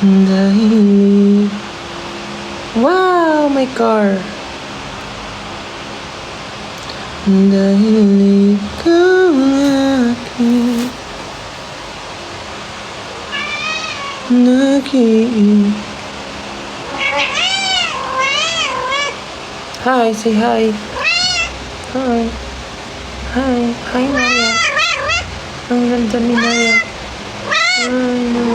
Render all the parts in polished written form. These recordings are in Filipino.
Dahil wow, my car. Dahil ikaw ang aking Hi, say hi. Hi. Hi. Hi, Maria. Ang ganda ni Maria. Ay, no.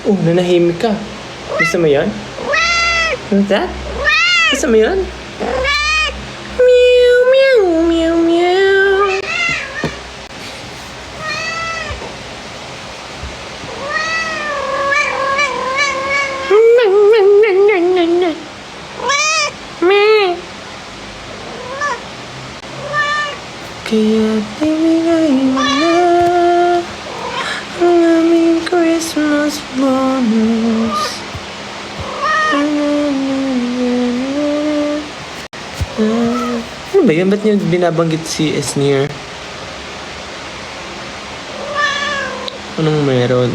Oh, nanahimik ka. Gusto mo yan? What's that? Gusto mo yan? Meow, meow, meow, meow. Kaya tinigay mo na ang aming Christmas bonus. Ano ba yun? Ba't niyo binabanggit si Esneer? Anong meron?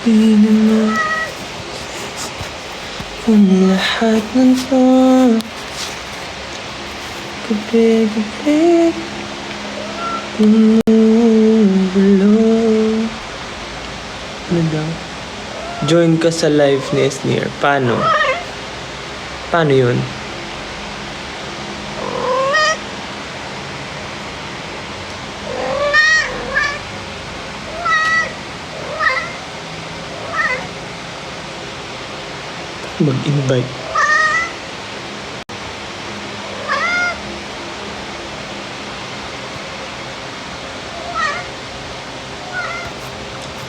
Di naman kung lahat ng to gabi-gabi bumubulong. Ano daw? Join ka sa live ni Esneer. Paano? Paano yun? Mag-invite.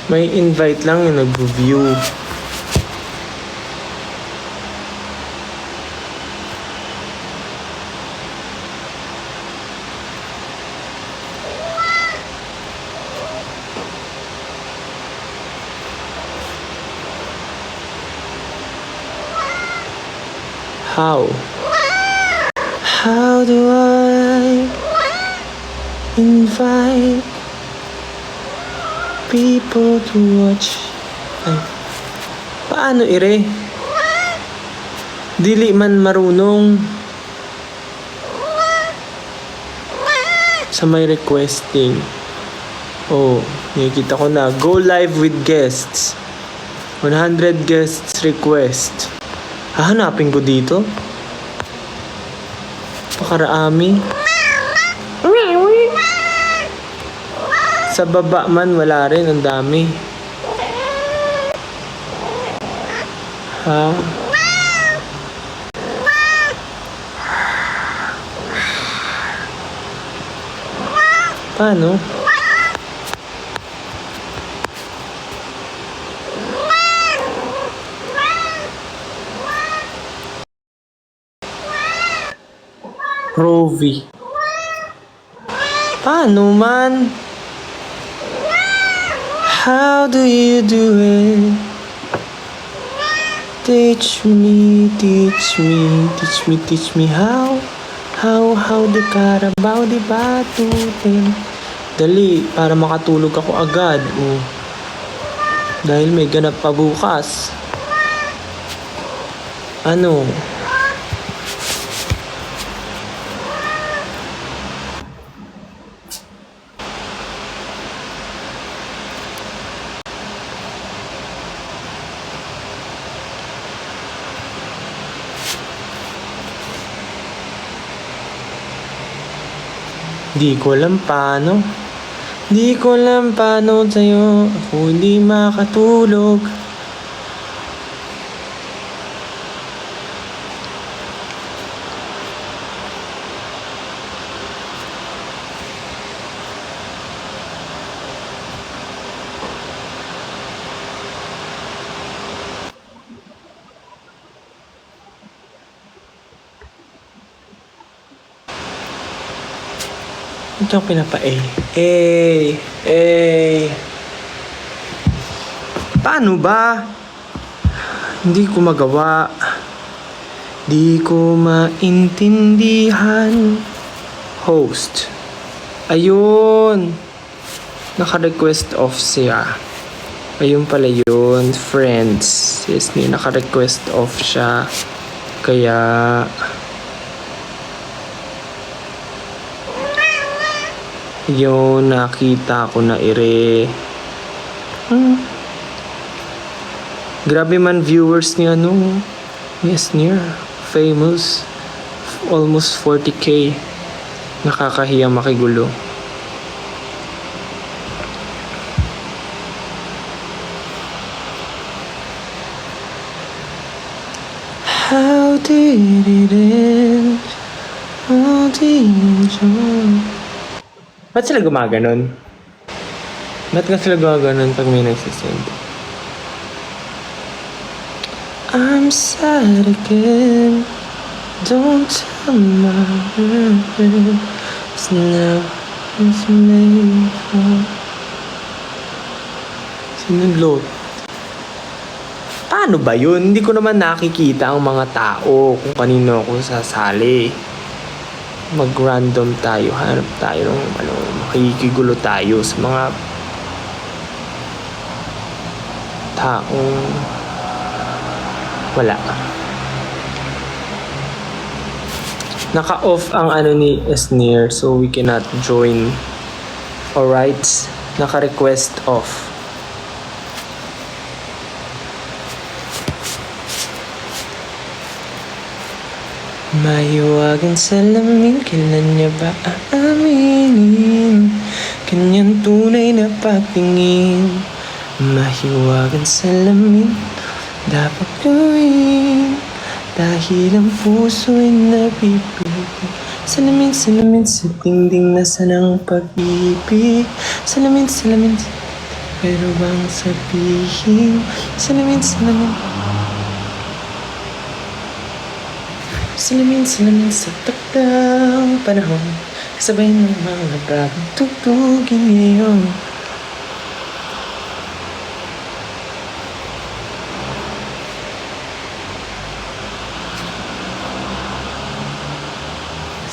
May invite lang yung nag-view. How do I invite people to watch? Ay, paano ire? Dili man marunong sa may requesting. Oh, nakikita ko na. Go live with guests. 100 guests request. Hahanapin ko dito. Pakaraami. Sa baba man, wala rin. Ang dami. Ha? Paano? Rovi. Paano man? How do you do it? Teach me, teach me, teach me, teach me how. How the Carabao de Batutin. Dali, para makatulog ako agad. Oh. Dahil may ganap pa bukas. Ano? Di ko alam paano. Di ko alam paano sa'yo ako hindi makatulog. Hindi ako pinapa-A. A. Paano ba? Hindi ko magawa. Di ko maintindihan. Host. Ayun. Naka-request off siya. Ayun pala yun. Friends. Yes, naka-request off siya. Kaya... Yun, nakita ko na ire. Grabe man viewers niya no. Yes, near. Famous. Almost 40K. Nakakahiya makigulo. How did it end? All the enjoy. Ba't sila gumaganon? Ba't nga sila gumaganon pag may nagsisend? I'm sad again. Don't tell my girlfriend. It's now it's made for. Sinunlot. Paano ba yun? Hindi ko naman nakikita ang mga tao kung kanino ako sasali. Mag-random tayo. Hanap tayo ng makikigulo tayo sa mga taong wala. Naka-off ang ni Esnir so we cannot join. Alright? Naka-request off. Mahiwagang salamin, kailan niya ba aaminin? Kanyang tunay na pagtingin. Mahiwagang salamin, dapat gawin. Dahil ang puso'y napipili. Salamin, salamin sa dingding na sanang pag-ibig. Salamin, salamin, pero bang sabihin? Salamin, salamin. Salamin, salamin sa takdang panahon. Kasabay ng mga bagong tugtugin ngayon.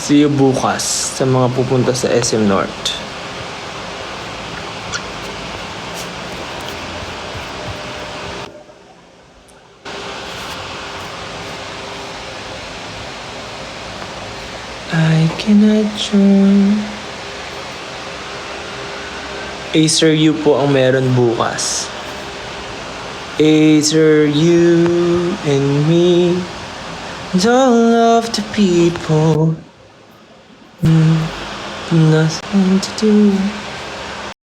See you bukas sa mga pupunta sa SM North. I cannot join. Acer U po ang meron bukas. Acer U and me and all of the people. Nothing to do.